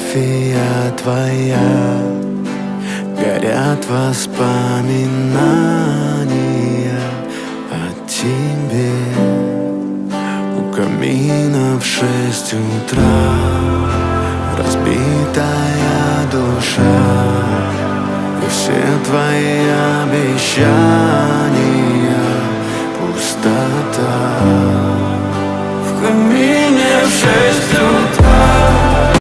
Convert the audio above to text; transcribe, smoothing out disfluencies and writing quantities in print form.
фотография твоя, горят воспоминания о тебе. У камина в 6 утра разбитая душа, и все твои обещания пустота. В камине в 6 утра